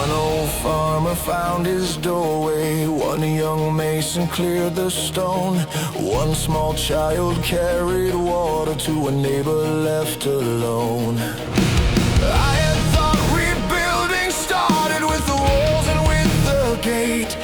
One old farmer found his doorway, one young mason cleared the stone, one small child carried water to a neighbor left alone. I had thought rebuilding started with the walls and with the gate.